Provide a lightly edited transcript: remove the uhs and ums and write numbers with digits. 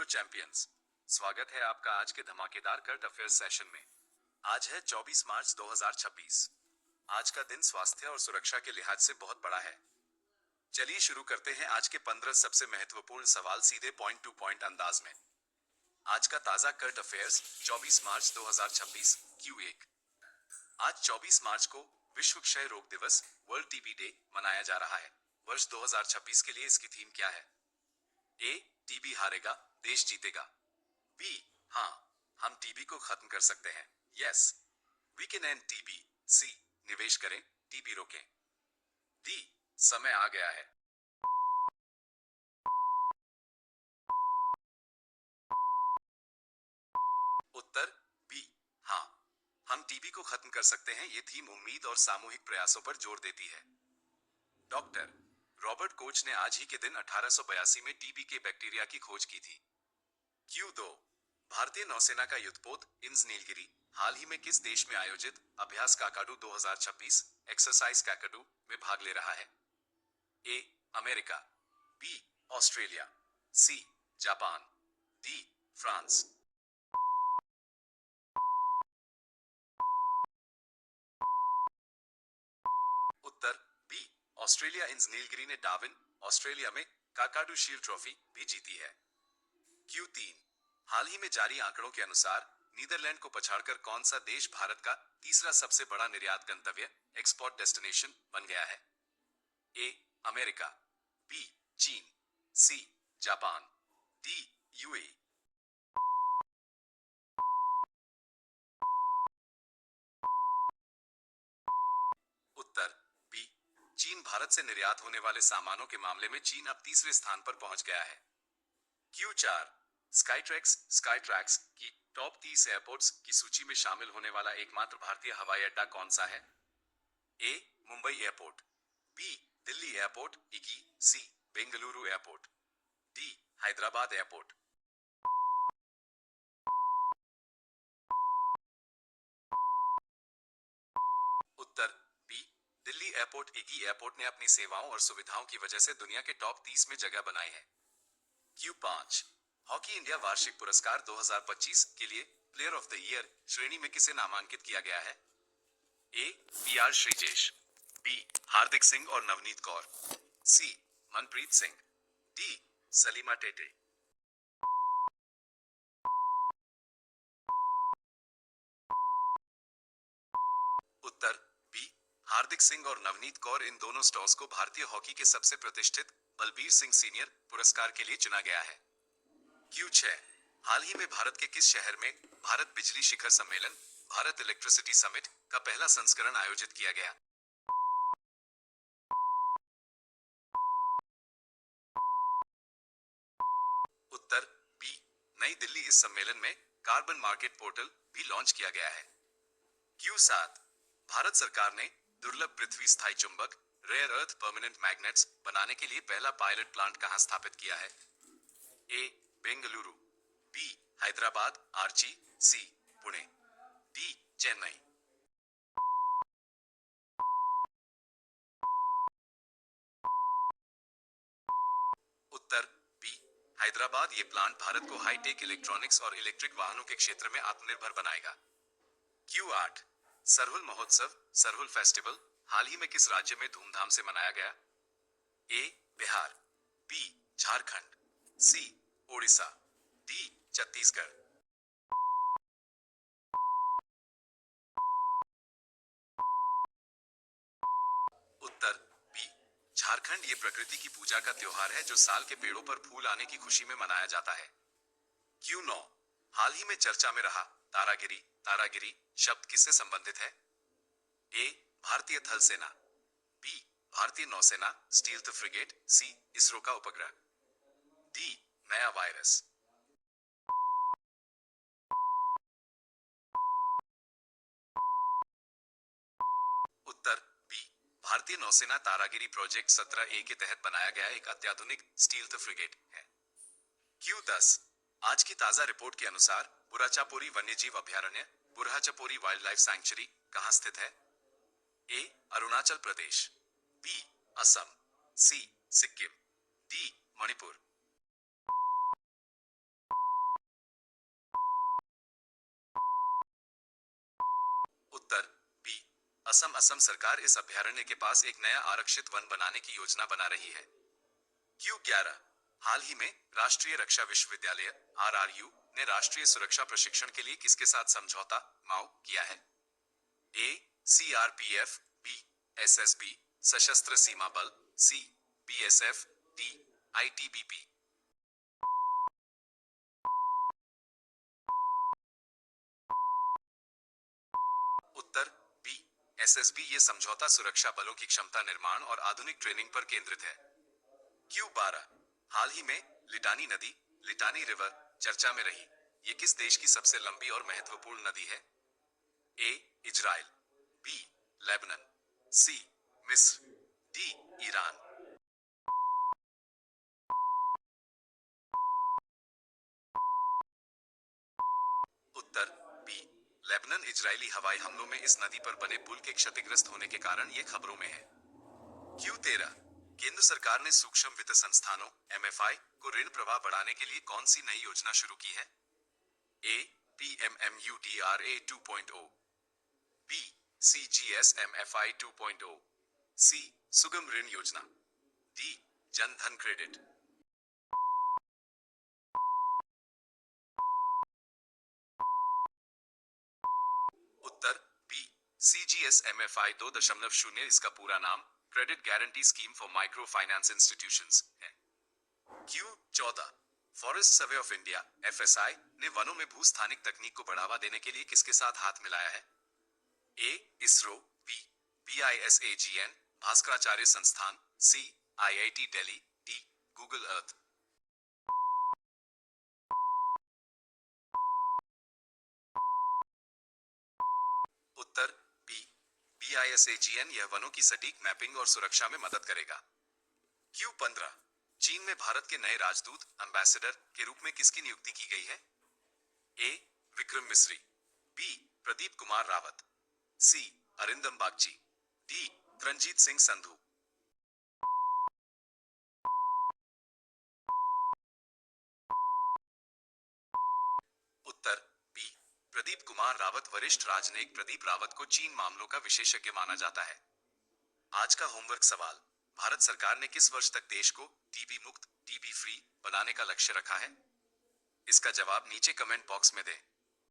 Champions, स्वागत है आपका आज के धमाकेदार करंट अफेयर्स सेशन में। आज है 24 मार्च 2026। आज का दिन स्वास्थ्य और सुरक्षा के लिहाज से बहुत बड़ा है। चलिए शुरू करते हैं आज के 15 सबसे महत्वपूर्ण सवाल सीधे पॉइंट टू पॉइंट अंदाज में। आज का ताजा करंट अफेयर्स 24 मार्च 2026 Q1। आज 24 मार्च को विश्व क्षय रोग दिवस वर्ल्ड टीबी डे मनाया जा रहा है। वर्ष 2026 के लिए इसकी थीम क्या है? ए, टीबी हारेगा, देश जीतेगा। बी, हाँ, हम टीबी को खत्म कर सकते हैं, yes, we can end TB. सी, निवेश करें, टीबी रोकें। डी, समय आ गया है। उत्तर बी, हाँ, हम टीबी को खत्म कर सकते हैं। ये थीम उम्मीद और सामूहिक प्रयासों पर जोर देती है। डॉक्टर रॉबर्ट कोच ने आज ही के दिन 1882 में टीबी के बैक्टीरिया की खोज की थी। Q2, भारतीय नौसेना का युद्धपोत इंस नीलगिरी हाल ही में किस देश में आयोजित अभ्यास काकाडू 2026 एक्सरसाइज काकाडू में भाग ले रहा है? A, America. B, Australia. C, Japan. D, France. उत्तर बी, ऑस्ट्रेलिया। इंस नीलगिरी ने डार्विन, ऑस्ट्रेलिया में काकाडू शील्ड ट्रॉफी भी जीती है। Q3, हाल ही में जारी आंकड़ों के अनुसार नीदरलैंड को पछाड़कर कौन सा देश भारत का तीसरा सबसे बड़ा निर्यात गंतव्य एक्सपोर्ट डेस्टिनेशन बन गया है? A, America. बी, चीन। C, Japan. D, UAE. उत्तर बी, चीन। भारत से निर्यात होने वाले सामानों के मामले में चीन अब तीसरे स्थान पर पहुंच गया है। Q4, स्काईट्रैक्स की टॉप 30 एयरपोर्ट्स की सूची में शामिल होने वाला एकमात्र भारतीय हवाई अड्डा कौन सा है? A, Mumbai airport. B, Delhi airport. C, Bengaluru airport. D, Hyderabad airport. उत्तर B, Delhi airport. IGI airport ने अपनी सेवाओं और सुविधाओं की वजह से दुनिया के टॉप 30 में जगह बनाई है। Q5, हॉकी इंडिया वार्षिक पुरस्कार 2025 के लिए प्लेयर ऑफ द ईयर श्रेणी में किसे नामांकित किया गया है? ए, PR श्रीजेश। बी, हार्दिक सिंह और नवनीत कौर। सी, मनप्रीत सिंह। डी, सलीमा टेटे। उत्तर बी, हार्दिक सिंह और नवनीत कौर। इन दोनों स्टार्स को भारतीय हॉकी के सबसे प्रतिष्ठित बलबीर सिंह सीनियर पुरस्कार के लिए चुना गया है। Q6, हाल ही में भारत के किस शहर में भारत बिजली शिखर सम्मेलन भारत इलेक्ट्रिसिटी समिट का पहला संस्करण आयोजित किया गया? उत्तर बी, नई दिल्ली। इस सम्मेलन में कार्बन मार्केट पोर्टल भी लॉन्च किया गया है। Q7, भारत सरकार ने दुर्लभ पृथ्वी स्थायी चुंबक रेयर अर्थ परमानेंट मैग्नेट्स बनाने के लिए पहला पायलट प्लांट कहां स्थापित किया है? ए, बेंगलुरु। बी, हैदराबाद आर्ची। सी, पुणे। डी, चेन्नई। उत्तर बी, हैदराबाद। ये प्लांट भारत को हाईटेक इलेक्ट्रॉनिक्स और इलेक्ट्रिक वाहनों के क्षेत्र में आत्मनिर्भर बनाएगा। Q8, सरहुल महोत्सव सरहुल फेस्टिवल हाल ही में किस राज्य में धूमधाम से मनाया गया? ए, बिहार। बी, झारखंड। सी, ओडिशा। डी, छत्तीसगढ़। उत्तर बी, झारखंड। ये प्रकृति की पूजा का त्योहार है जो साल के पेड़ों पर फूल आने की खुशी में मनाया जाता है। Q9, हाल ही में चर्चा में रहा तारागिरी तारागिरी शब्द किससे संबंधित है? ए, भारतीय थल सेना। बी, भारतीय नौसेना स्टील्थ फ्रिगेट। सी, इसरो का उपग्रह। डी, नया वायरस। उत्तर बी, भारतीय नौसेना तारागिरी प्रोजेक्ट 17A के तहत बनाया गया एक अत्याधुनिक स्टील्थ फ्रिगेट है। Q10, आज की ताजा रिपोर्ट के अनुसार बुरहाचापोरी वन्यजीव अभयारण्य बुरहाचापोरी वाइल्ड लाइफ सैंक्चुरी कहां स्थित है? ए, अरुणाचल प्रदेश। बी, असम। सी, सिक्किम। डी, मणिपुर। उत्तर बी असम सरकार इस अभयारण्य के पास एक नया आरक्षित वन बनाने की योजना बना रही है। Q11 हाल ही में राष्ट्रीय रक्षा विश्वविद्यालय RRU ने राष्ट्रीय सुरक्षा प्रशिक्षण के लिए किसके साथ समझौता माओ किया है? ए CRPF, बी SSB सशस्त्र सीमा बल, सी BSF, डी ITBP। उत्तर बी SSB ये समझौता सुरक्षा बलों की क्षमता निर्माण और आधुनिक ट्रेनिंग पर केंद्रित है। Q12 हाल ही में लिटानी नदी लिटानी रिवर चर्चा में रही। ये किस देश की सबसे लंबी और महत्वपूर्ण नदी है? ए इजराइल, बी लेबनान, सी मिस्र, डी ईरान। उत्तर बी लेबनान इजरायली हवाई हमलों में इस नदी पर बने पुल के क्षतिग्रस्त होने के कारण ये खबरों में है। Q13 केंद्र सरकार ने सूक्ष्म वित्त संस्थानों MFI को ऋण प्रवाह बढ़ाने के लिए कौन सी नई योजना शुरू की है? ए PMMUDRA 2.0, बी CGSMFI 2.0, सी सुगम ऋण योजना, डी जन धन क्रेडिट। उत्तर बी CGSMFI 2.0 इसका पूरा नाम credit guarantee scheme for micro finance institutions है। Q14 forest survey of India FSI ने वनों में भूस्थानिक तकनीक को बढ़ावा देने के लिए किसके साथ हाथ मिलाया है? A ISRO, B BISAGN Bhaskaracharya संस्थान, C IIT Delhi, D Google Earth. उत्तर बी BISAGN यह वनों की सटीक मैपिंग और सुरक्षा में मदद करेगा। Q15 चीन में भारत के नए राजदूत एम्बेसडर के रूप में किसकी नियुक्ति की गई है? ए विक्रम मिस्री, बी प्रदीप कुमार रावत, सी अरिंदम बागची, डी रणजीत सिंह संधू। उत्तर बी प्रदीप कुमार रावत वरिष्ठ राजनयिक प्रदीप रावत को चीन मामलों का विशेषज्ञ माना जाता है। आज का होमवर्क सवाल, भारत सरकार ने किस वर्ष तक देश को टीबी मुक्त टीबी फ्री बनाने का लक्ष्य रखा है? इसका जवाब नीचे कमेंट बॉक्स में दें।